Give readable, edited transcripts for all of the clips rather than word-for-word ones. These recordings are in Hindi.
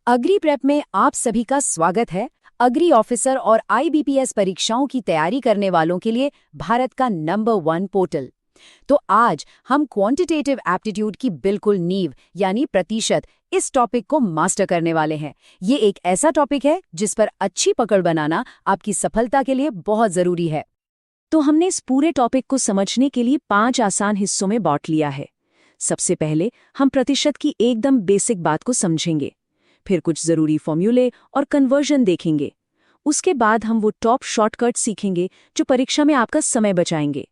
अग्री प्रेप में आप सभी का स्वागत है। अग्री ऑफिसर और आईबीपीएस परीक्षाओं की तैयारी करने वालों के लिए भारत का नंबर 1 पोर्टल। तो आज हम क्वांटिटेटिव एप्टीट्यूड की बिल्कुल नींव यानी प्रतिशत इस टॉपिक को मास्टर करने वाले हैं। ये एक ऐसा टॉपिक है जिस पर अच्छी पकड़ बनाना आपकी सफलता के लिए बहुत जरूरी है। तो हमने इस पूरे टॉपिक को समझने के लिए 5 आसान हिस्सों में बांट लिया है। सबसे पहले हम प्रतिशत की एकदम बेसिक बात को समझेंगे, फिर कुछ जरूरी फॉर्मूले और कन्वर्जन देखेंगे। उसके बाद हम वो टॉप शॉर्टकट सीखेंगे जो परीक्षा में आपका समय बचाएंगे।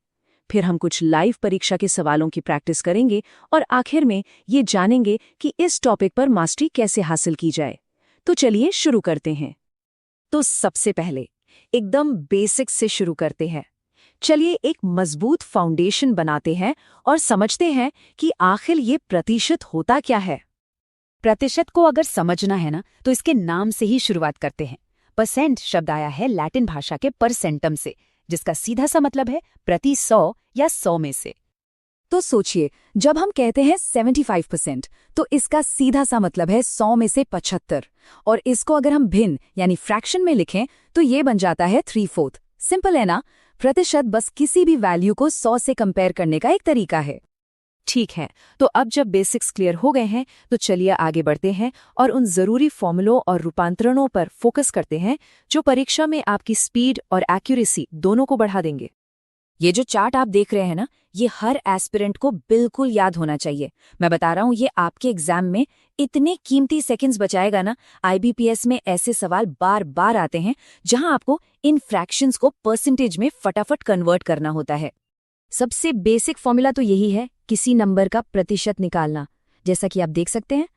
फिर हम कुछ लाइव परीक्षा के सवालों की प्रैक्टिस करेंगे और आखिर में ये जानेंगे कि इस टॉपिक पर मास्टरी कैसे हासिल की जाए। तो चलिए शुरू करते हैं। तो सबसे पहले एकदम बेसिक से शुरू करते हैं। चलिए एक मजबूत फाउंडेशन बनाते हैं और समझते हैं कि आखिर ये प्रतिशत होता क्या है। प्रतिशत को अगर समझना है ना तो इसके नाम से ही शुरुआत करते हैं। परसेंट शब्द आया है लैटिन भाषा के परसेंटम से, जिसका सीधा सा मतलब है प्रति 100 या 100 में से। तो सोचिए, जब हम कहते हैं 75% तो इसका सीधा सा मतलब है 100 में से 75, और इसको अगर हम भिन्न यानी फ्रैक्शन में लिखें तो ये बन जाता है 3/4। सिंपल है ना। प्रतिशत बस किसी भी वैल्यू को 100 से कंपेयर करने का एक तरीका है। ठीक है, तो अब जब बेसिक्स क्लियर हो गए हैं तो चलिए आगे बढ़ते हैं और उन जरूरी फॉर्मूलों और रूपांतरणों पर फोकस करते हैं जो परीक्षा में आपकी स्पीड और एक्यूरेसी दोनों को बढ़ा देंगे। ये जो चार्ट आप देख रहे हैं ना, ये हर एस्पिरेंट को बिल्कुल याद होना चाहिए। मैं बता रहा हूँ, ये आपके एग्जाम में इतने कीमती सेकंड्स बचाएगा ना। आईबीपीएस में ऐसे सवाल बार बार आते हैं जहां आपको इन फ्रैक्शंस को परसेंटेज में फटाफट कन्वर्ट करना होता है। सबसे बेसिक फॉर्मूला तो यही है, किसी नंबर का प्रतिशत निकालना। जैसा कि आप देख सकते हैं,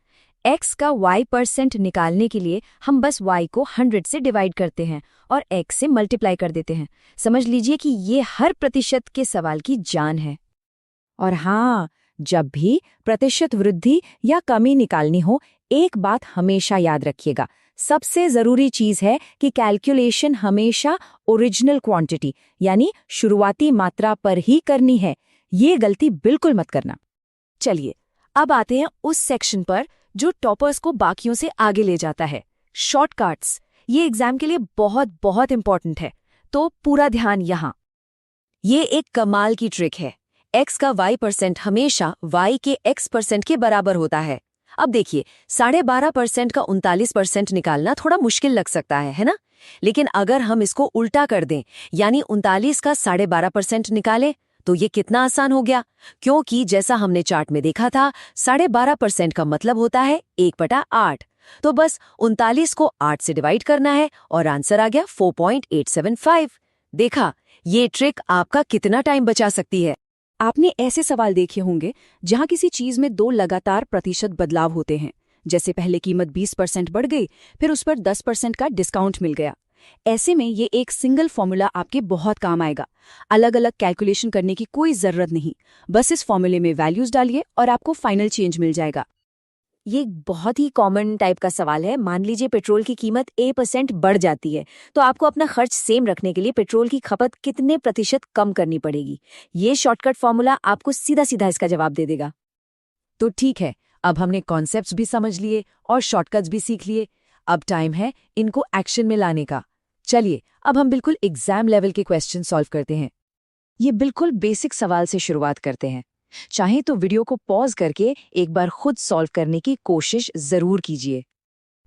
x का y% निकालने के लिए हम बस y को 100 से डिवाइड करते हैं और x से मल्टीप्लाई कर देते हैं। समझ लीजिए कि ये हर प्रतिशत के सवाल की जान है। और हाँ, जब भी प्रतिशत वृद्धि या कमी निकालनी हो, एक बात हमेशा याद रखिएगा। सबसे जरूरी चीज है कि कैलकुलेशन हमेशा ओरिजिनल क्वांटिटी यानी शुरुआती मात्रा पर ही करनी है। ये गलती बिल्कुल मत करना। चलिए अब आते हैं उस सेक्शन पर जो टॉपर्स को बाकियों से आगे ले जाता है, शॉर्टकट्स। ये एग्जाम के लिए बहुत बहुत इंपॉर्टेंट है, तो पूरा ध्यान यहाँ। ये एक कमाल की ट्रिक है। x का y% हमेशा y के x% के बराबर होता है। अब देखिए, 12.5% का 39% निकालना थोड़ा मुश्किल लग सकता है ना? लेकिन अगर हम इसको उल्टा कर दें, यानी 39 का 12.5% निकालें, तो ये कितना आसान हो गया। क्योंकि जैसा हमने चार्ट में देखा था, 12.5% का मतलब होता है 1/8। तो बस 39 को 8 से डिवाइड करना है और आंसर आ गया 4.875। देखा, ये ट्रिक आपका कितना टाइम बचा सकती है। आपने ऐसे सवाल देखे होंगे जहां किसी चीज में 2 लगातार प्रतिशत बदलाव होते हैं। जैसे पहले कीमत 20% बढ़ गई, फिर उस पर 10% का डिस्काउंट मिल गया। ऐसे में ये एक सिंगल फॉर्मूला आपके बहुत काम आएगा। अलग अलग कैलकुलेशन करने की कोई जरूरत नहीं, बस इस फॉर्मूले में वैल्यूज डालिए और आपको फाइनल चेंज मिल जाएगा। ये बहुत ही कॉमन टाइप का सवाल है। मान लीजिए पेट्रोल की कीमत A% बढ़ जाती है, तो आपको अपना खर्च सेम रखने के लिए पेट्रोल की खपत कितने प्रतिशत कम करनी पड़ेगी। ये शॉर्टकट फॉर्मूला आपको सीधा सीधा इसका जवाब दे देगा। तो ठीक है, अब हमने कॉन्सेप्ट्स भी समझ लिए और शॉर्टकट्स भी सीख लिए। अब टाइम है इनको एक्शन में लाने का। चलिए अब हम बिल्कुल एग्जाम लेवल के क्वेश्चन सॉल्व करते हैं। ये बिल्कुल बेसिक सवाल से शुरुआत करते हैं। चाहे तो वीडियो को पॉज करके एक बार खुद सॉल्व करने की कोशिश जरूर कीजिए।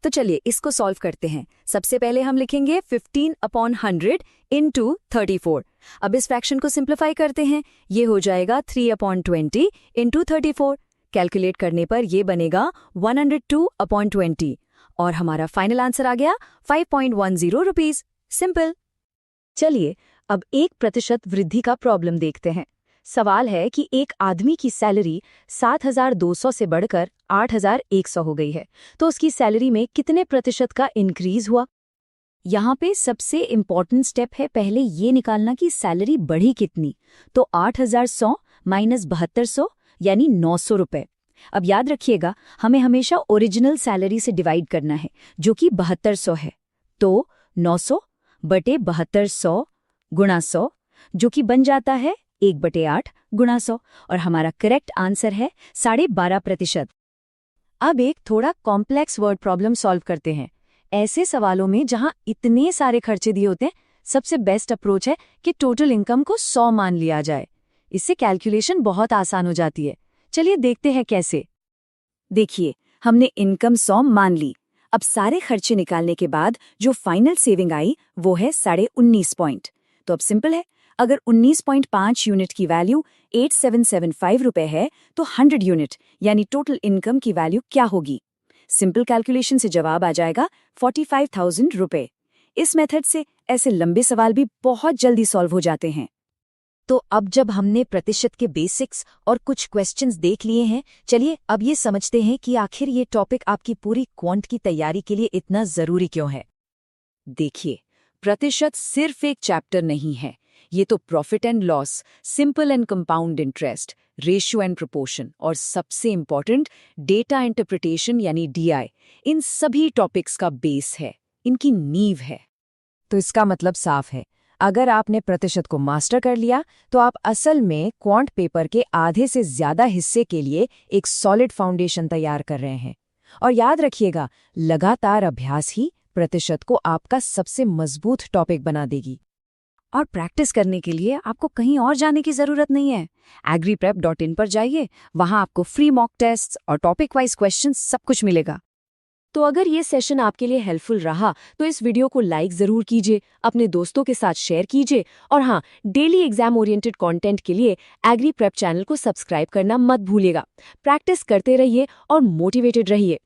तो चलिए इसको सॉल्व करते हैं। सबसे पहले हम लिखेंगे 15/100 इंटू 34। अब इस फ्रैक्शन को सिंप्लीफाई करते हैं। ये हो जाएगा 3/20 इंटू 34। कैलकुलेट करने पर यह बनेगा 102/20 और हमारा फाइनल आंसर आ गया 5.10 रुपीज। सिंपल। चलिए अब 1% वृद्धि का प्रॉब्लम देखते हैं। सवाल है कि एक आदमी की सैलरी 7,200 से बढ़कर 8,100 हो गई है, तो उसकी सैलरी में कितने प्रतिशत का इंक्रीज हुआ। यहाँ पे सबसे इम्पॉर्टेंट स्टेप है पहले ये निकालना कि सैलरी बढ़ी कितनी। तो 8,100 माइनस 7200 यानी 900 रुपए। अब याद रखिएगा, हमें हमेशा ओरिजिनल सैलरी से डिवाइड करना है जो कि 7200 है। तो 900 बटे 7200 गुणा 100 जो कि बन जाता है 1/8 गुणा 100 और हमारा करेक्ट आंसर है 12.5%। अब एक थोड़ा कॉम्प्लेक्स वर्ड प्रॉब्लम सॉल्व करते हैं। ऐसे सवालों में जहां इतने सारे खर्चे दिए होते हैं, सबसे बेस्ट अप्रोच है कि टोटल इनकम को 100 मान लिया जाए। इससे कैलकुलेशन बहुत आसान हो जाती है। चलिए देखते हैं कैसे। देखिए, हमने इनकम 100 मान ली। अब सारे खर्चे निकालने के बाद जो फाइनल सेविंग आई वो है 19.5 पॉइंट। तो अब सिंपल है, अगर 19.5 यूनिट की वैल्यू 8775 रुपए है तो 100 यूनिट यानी टोटल इनकम की वैल्यू क्या होगी? सिंपल कैलकुलेशन से जवाब आ जाएगा 45,000 रुपए। इस मेथड से ऐसे लंबे सवाल भी बहुत जल्दी सॉल्व हो जाते हैं। तो अब जब हमने प्रतिशत के बेसिक्स और कुछ क्वेश्चंस देख लिए हैं, चलिए अब ये समझते हैं कि आखिर ये टॉपिक आपकी पूरी क्वांट की तैयारी के लिए इतना जरूरी क्यों है। देखिए, प्रतिशत सिर्फ एक चैप्टर नहीं है। ये तो profit and loss, simple and compound interest, ratio and proportion और सबसे इंपॉर्टेंट डेटा इंटरप्रिटेशन यानी डीआई, इन सभी टॉपिक्स का बेस है, इनकी नींव है। तो इसका मतलब साफ है, अगर आपने प्रतिशत को मास्टर कर लिया तो आप असल में क्वांट पेपर के आधे से ज्यादा हिस्से के लिए एक सॉलिड फाउंडेशन तैयार कर रहे हैं। और याद रखिएगा, लगातार अभ्यास ही प्रतिशत को आपका सबसे मजबूत टॉपिक बना देगी। और प्रैक्टिस करने के लिए आपको कहीं और जाने की जरूरत नहीं है। agriprep.in पर जाइए, वहां आपको फ्री मॉक टेस्ट और टॉपिक वाइज क्वेश्चन सब कुछ मिलेगा। तो अगर ये सेशन आपके लिए हेल्पफुल रहा तो इस वीडियो को लाइक जरूर कीजिए, अपने दोस्तों के साथ शेयर कीजिए और हाँ, डेली एग्जाम ओरिएंटेड कंटेंट के लिए एग्री प्रेप चैनल को सब्सक्राइब करना मत भूलिएगा। प्रैक्टिस करते रहिए और मोटिवेटेड रहिए।